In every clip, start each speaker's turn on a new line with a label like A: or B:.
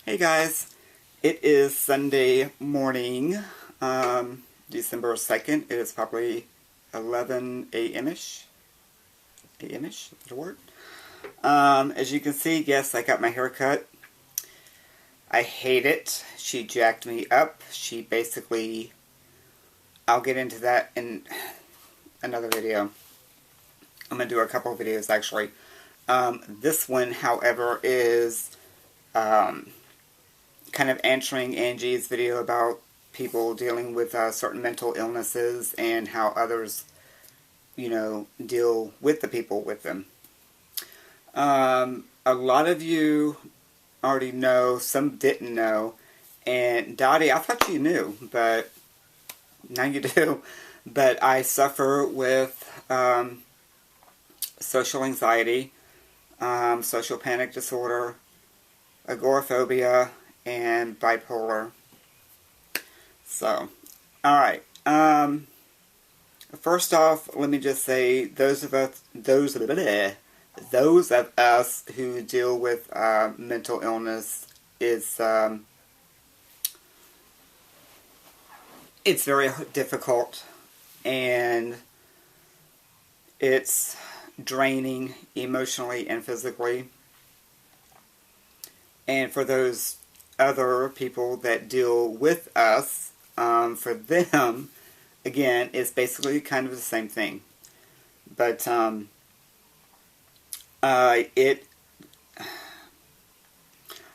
A: Hey guys, it is Sunday morning, December 2nd. It is probably 11 a.m.-ish. A.m.-ish, is that a word? As you can see, yes, I got my hair cut. I hate it. She jacked me up. She basically, I'll get into that in another video. I'm going to do a couple of videos actually. This one, however, is kind of answering Angie's video about people dealing with certain mental illnesses and how others, deal with the people with them. A lot of you already know, some didn't know, and Dottie, I thought you knew, but now you do. But I suffer with social anxiety, social panic disorder, agoraphobia, and bipolar. So, alright. First off, let me just say, those of us who deal with mental illness, it's very difficult, and it's draining emotionally and physically. And for those other people that deal with us, for them, again, it's basically kind of the same thing. But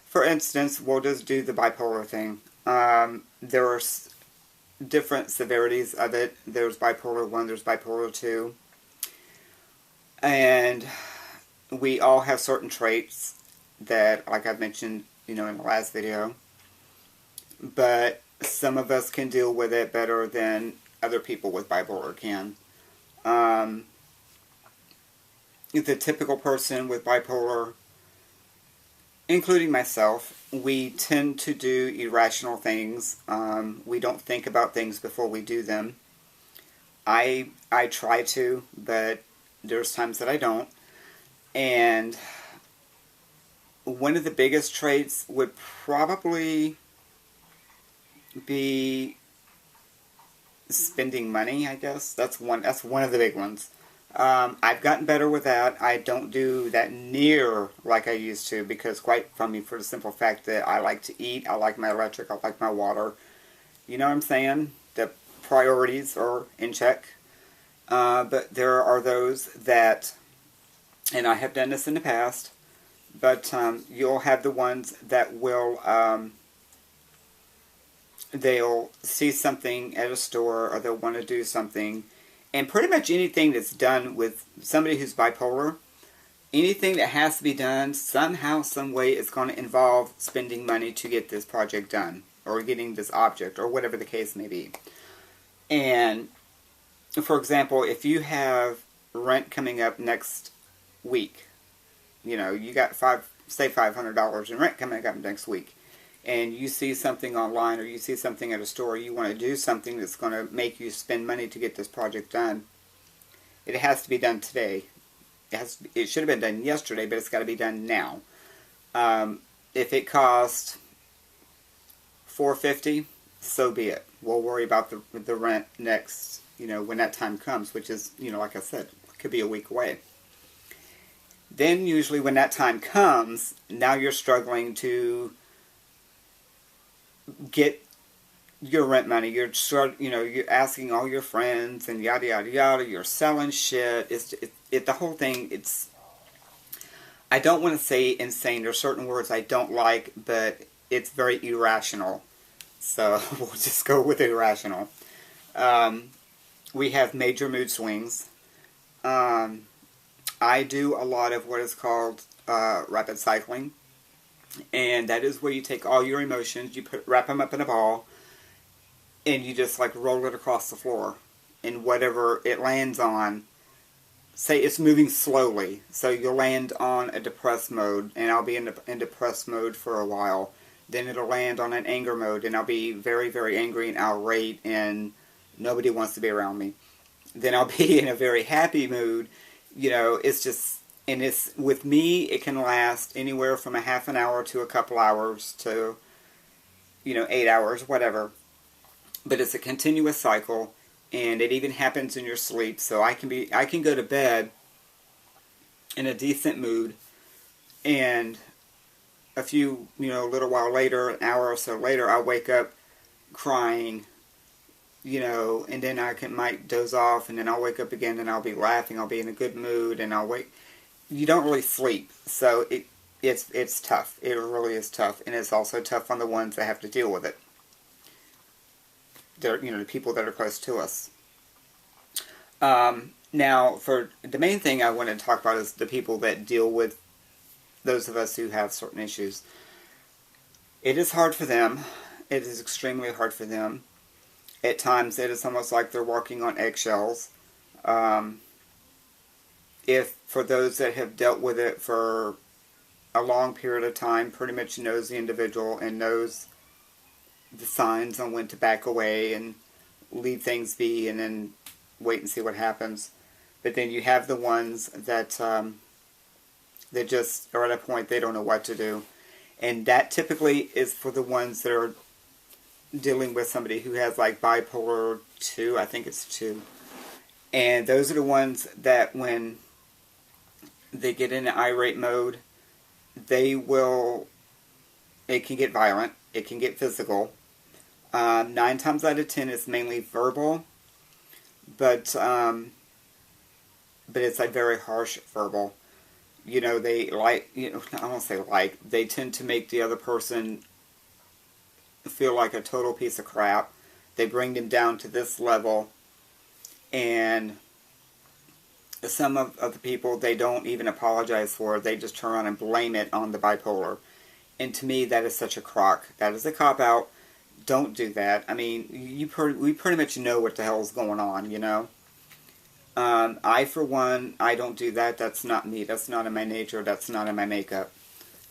A: for instance, we'll just do the bipolar thing. There are different severities of it. There's bipolar 1, there's bipolar 2. And we all have certain traits that, like I've mentioned, in the last video. But some of us can deal with it better than other people with bipolar can. The typical person with bipolar, including myself, we tend to do irrational things. We don't think about things before we do them. I try to, but there's times that I don't. And one of the biggest traits would probably be spending money, I guess. That's one of the big ones. I've gotten better with that. I don't do that near like I used to, because for the simple fact that I like to eat, I like my electric, I like my water. You know what I'm saying? The priorities are in check. But there are those that, and I have done this in the past, but you'll have the ones that will, they'll see something at a store, or they'll want to do something, and pretty much anything that's done with somebody who's bipolar, anything that has to be done, somehow, some way, it's going to involve spending money to get this project done, or getting this object, or whatever the case may be. And, for example, if you have rent coming up next week, you got say $500 in rent coming up next week, and you see something online, or you see something at a store, you want to do something that's going to make you spend money to get this project done. It has to be done today. It should have been done yesterday, but it's got to be done now. If it costs $450, so be it. We'll worry about the rent next, when that time comes, which is, like I said, could be a week away. Then usually when that time comes, now you're struggling to get your rent money. You're asking all your friends and yada yada yada. You're selling shit. The whole thing. I don't want to say insane. There's certain words I don't like, but it's very irrational. So we'll just go with irrational. We have major mood swings. I do a lot of what is called rapid cycling, and that is where you take all your emotions, you wrap them up in a ball, and you just roll it across the floor, and whatever it lands on, say it's moving slowly, so you'll land on a depressed mode, and I'll be in depressed mode for a while. Then it'll land on an anger mode, and I'll be very, very angry and irate, and nobody wants to be around me. Then I'll be in a very happy mood. It's just And it's, with me, it can last anywhere from a half an hour to a couple hours to, 8 hours, whatever. But it's a continuous cycle, and it even happens in your sleep. So I can go to bed in a decent mood, and a few, little while later, an hour or so later, I'll wake up crying, and then might doze off, and then I'll wake up again, and I'll be laughing, I'll be in a good mood, and I'll wake. You don't really sleep, so it's tough. It really is tough, and it's also tough on the ones that have to deal with it. They're, the people that are close to us. Now, for the main thing I want to talk about is the people that deal with those of us who have certain issues. It is hard for them. It is extremely hard for them. At times, it is almost like they're walking on eggshells. If for those that have dealt with it for a long period of time, pretty much knows the individual and knows the signs on when to back away and leave things be and then wait and see what happens. But then you have the ones that that just are at a point they don't know what to do. And that typically is for the ones that are dealing with somebody who has like bipolar 2, I think it's 2. And those are the ones that when they get in an irate mode, it can get violent, it can get physical. 9 times out of 10 it's mainly verbal, but it's like very harsh verbal. They I won't say they tend to make the other person feel like a total piece of crap. They bring them down to this level, and some of the people, they don't even apologize for it. They just turn around and blame it on the bipolar. And to me, that is such a crock. That is a cop-out. Don't do that. I mean, we pretty much know what the hell is going on, I, for one, I don't do that. That's not me. That's not in my nature. That's not in my makeup.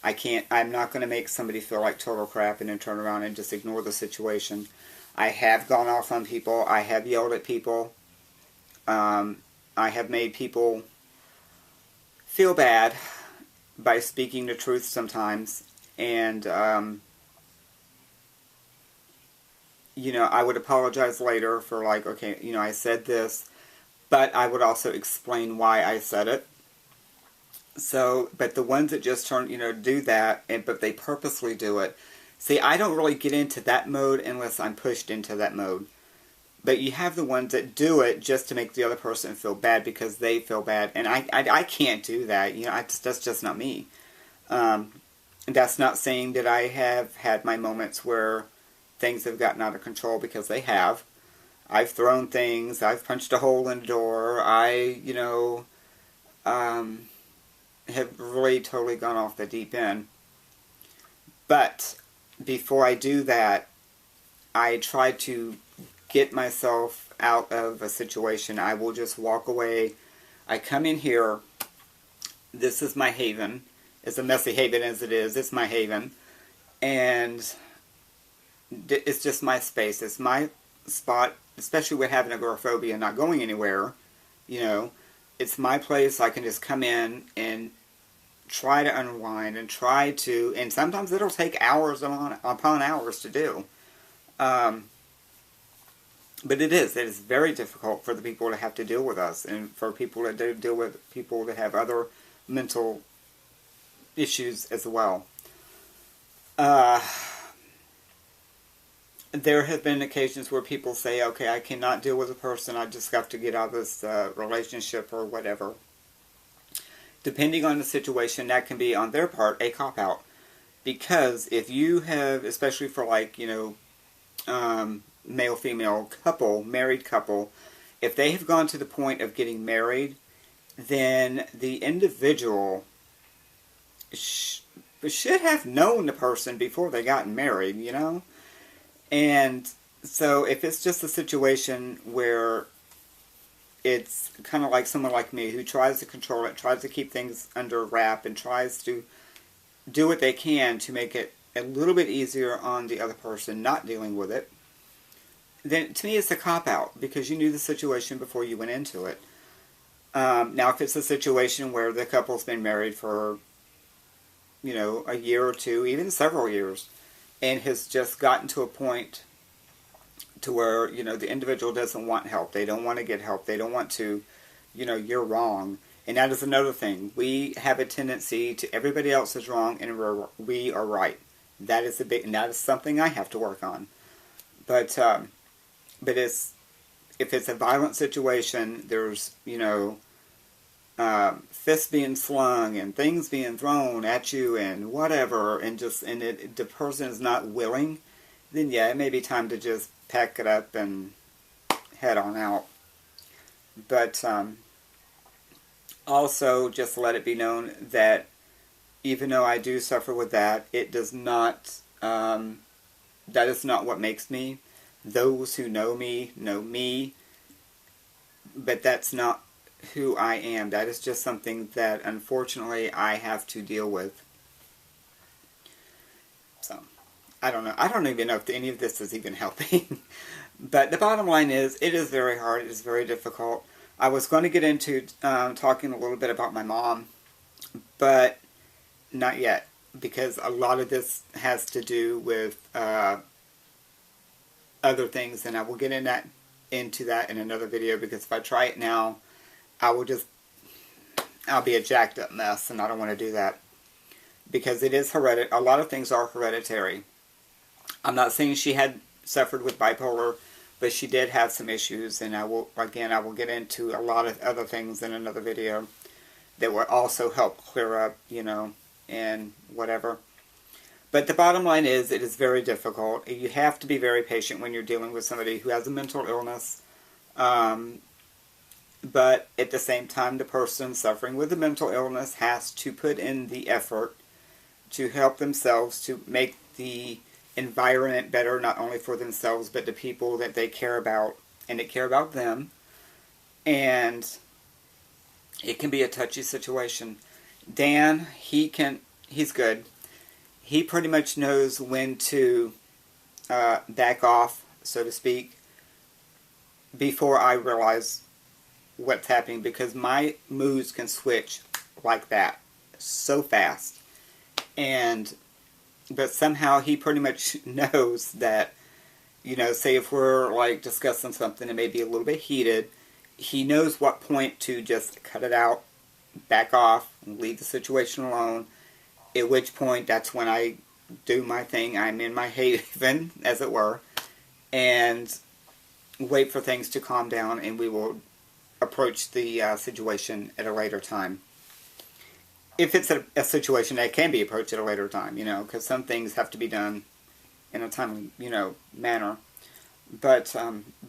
A: I'm not going to make somebody feel like total crap and then turn around and just ignore the situation. I have gone off on people. I have yelled at people. I have made people feel bad by speaking the truth sometimes. And, I would apologize later for like, okay, I said this, but I would also explain why I said it. So, but the ones that just do that, but they purposely do it. See, I don't really get into that mode unless I'm pushed into that mode. But you have the ones that do it just to make the other person feel bad because they feel bad. And I can't do that. That's just not me. That's not saying that I have had my moments where things have gotten out of control, because they have. I've thrown things. I've punched a hole in the door. Have really totally gone off the deep end. But before I do that, I try to get myself out of a situation. I will just walk away. I come in here. This is my haven. As a messy haven as it is, it's my haven. And it's just my space. It's my spot, especially with having agoraphobia and not going anywhere. It's my place. I can just come in and try to unwind and and sometimes it'll take hours upon hours to do. But it is very difficult for the people that have to deal with us, and for people that do deal with people that have other mental issues as well. There have been occasions where people say, okay, I cannot deal with a person, I just have to get out of this relationship or whatever. Depending on the situation, that can be on their part a cop-out. Because if you have, especially for like, male-female couple, married couple, if they have gone to the point of getting married, then the individual should have known the person before they got married, And so if it's just a situation where it's kind of like someone like me who tries to control it, tries to keep things under wrap, and tries to do what they can to make it a little bit easier on the other person not dealing with it, then to me it's a cop-out, because you knew the situation before you went into it. Now, if it's a situation where the couple's been married for, a year or two, even several years, and has just gotten to a point to where, the individual doesn't want help. They don't want to get help. They don't want to, you're wrong. And that is another thing. We have a tendency to everybody else is wrong and we are right. That is and that is something I have to work on. But if it's a violent situation, there's, fists being slung and things being thrown at you and whatever, and the person is not willing, then yeah, it may be time to just pack it up and head on out. But also, just let it be known that even though I do suffer with that, it does not, that is not what makes me. Those who know me, but that's not who I am. That is just something that, unfortunately, I have to deal with. So, I don't know. I don't even know if any of this is even helping. But the bottom line is, it is very hard. It is very difficult. I was going to get into talking a little bit about my mom, but not yet, because a lot of this has to do with other things, and I will get into that in another video, because if I try it now, I'll be a jacked up mess, and I don't want to do that, because it is hereditary. A lot of things are hereditary. I'm not saying she had suffered with bipolar, but she did have some issues, and I will get into a lot of other things in another video that will also help clear up, and whatever. But the bottom line is, it is very difficult. You have to be very patient when you're dealing with somebody who has a mental illness. But at the same time, the person suffering with a mental illness has to put in the effort to help themselves, to make the environment better, not only for themselves, but the people that they care about, and that care about them. And it can be a touchy situation. Dan, he's good. He pretty much knows when to back off, so to speak, before I realize what's happening, because my moods can switch like that so fast. But somehow he pretty much knows that, say if we're like discussing something that may be a little bit heated, he knows what point to just cut it out, back off, and leave the situation alone. At which point, that's when I do my thing. I'm in my haven, as it were, and wait for things to calm down, and we will approach the situation at a later time. If it's a situation that can be approached at a later time, because some things have to be done in a timely, manner. But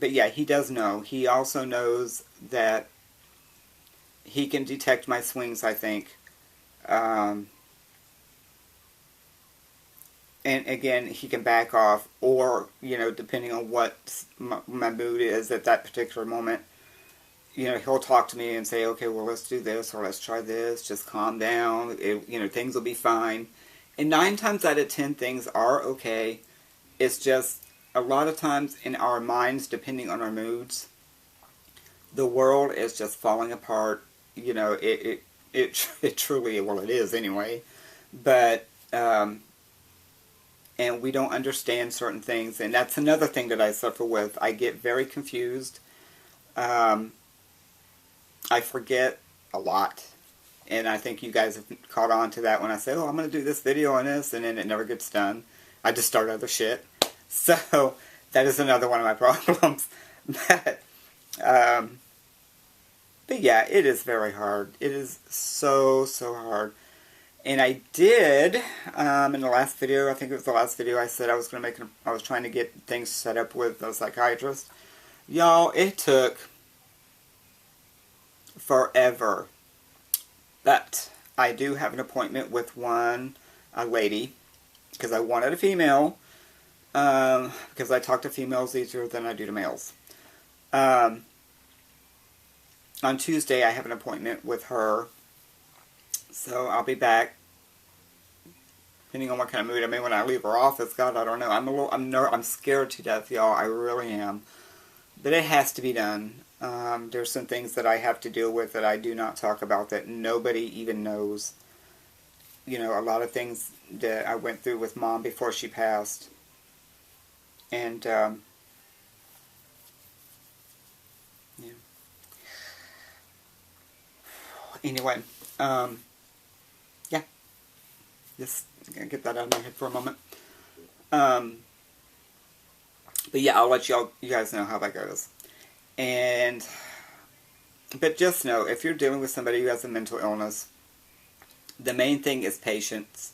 A: yeah, he does know. He also knows that he can detect my swings, I think. And again, he can back off, or, depending on what my mood is at that particular moment, he'll talk to me and say, okay, well, let's do this, or let's try this, just calm down, things will be fine. And 9 times out of 10, things are okay. It's just, a lot of times in our minds, depending on our moods, the world is just falling apart. It truly, well, it is anyway. But, and we don't understand certain things, and that's another thing that I suffer with. I get very confused. I forget a lot, and I think you guys have caught on to that when I say, oh, I'm going to do this video on this, and then it never gets done. I just start other shit. So, that is another one of my problems. But yeah, it is very hard. It is so hard. And I did, in the last video, I think it was the last video, I said I was trying to get things set up with a psychiatrist. Y'all, it took forever. But I do have an appointment with a lady, because I wanted a female, because I talk to females easier than I do to males. On Tuesday, I have an appointment with her. So I'll be back, depending on what kind of mood I'm in when I leave her office. God, I don't know. I'm scared to death, y'all. I really am. But it has to be done. There's some things that I have to deal with that I do not talk about, that nobody even knows. You know, a lot of things that I went through with Mom before she passed. And, yeah. Anyway, yeah. Just gonna get that out of my head for a moment. But yeah, I'll let you guys know how that goes. But just know, if you're dealing with somebody who has a mental illness, the main thing is patience.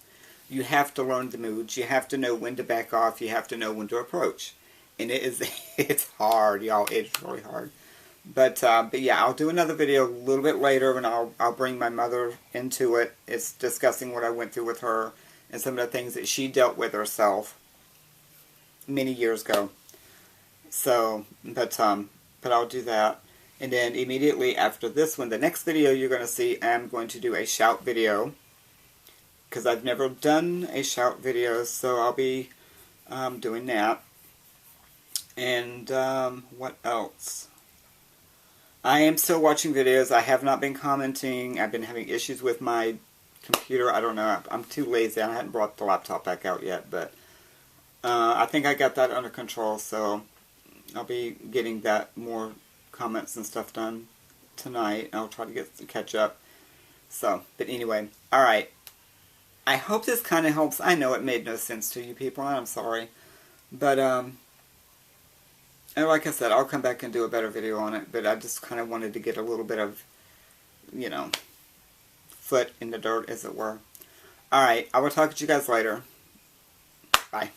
A: You have to learn the moods. You have to know when to back off. You have to know when to approach. And it's hard, y'all. It's really hard. But yeah, I'll do another video a little bit later, and I'll bring my mother into it. It's discussing what I went through with her and some of the things that she dealt with herself many years ago. So, but I'll do that. And then immediately after this one, the next video you're going to see, I'm going to do a shout video. Because I've never done a shout video, so I'll be doing that. And what else? I am still watching videos. I have not been commenting. I've been having issues with my computer. I don't know. I'm too lazy. I hadn't brought the laptop back out yet, but I think I got that under control, so I'll be getting that more comments and stuff done tonight. I'll try to catch up. So, but anyway, alright. I hope this kind of helps. I know it made no sense to you people. I'm sorry. But, and like I said, I'll come back and do a better video on it. But I just kind of wanted to get a little bit of, you know, foot in the dirt, as it were. Alright, I will talk to you guys later. Bye.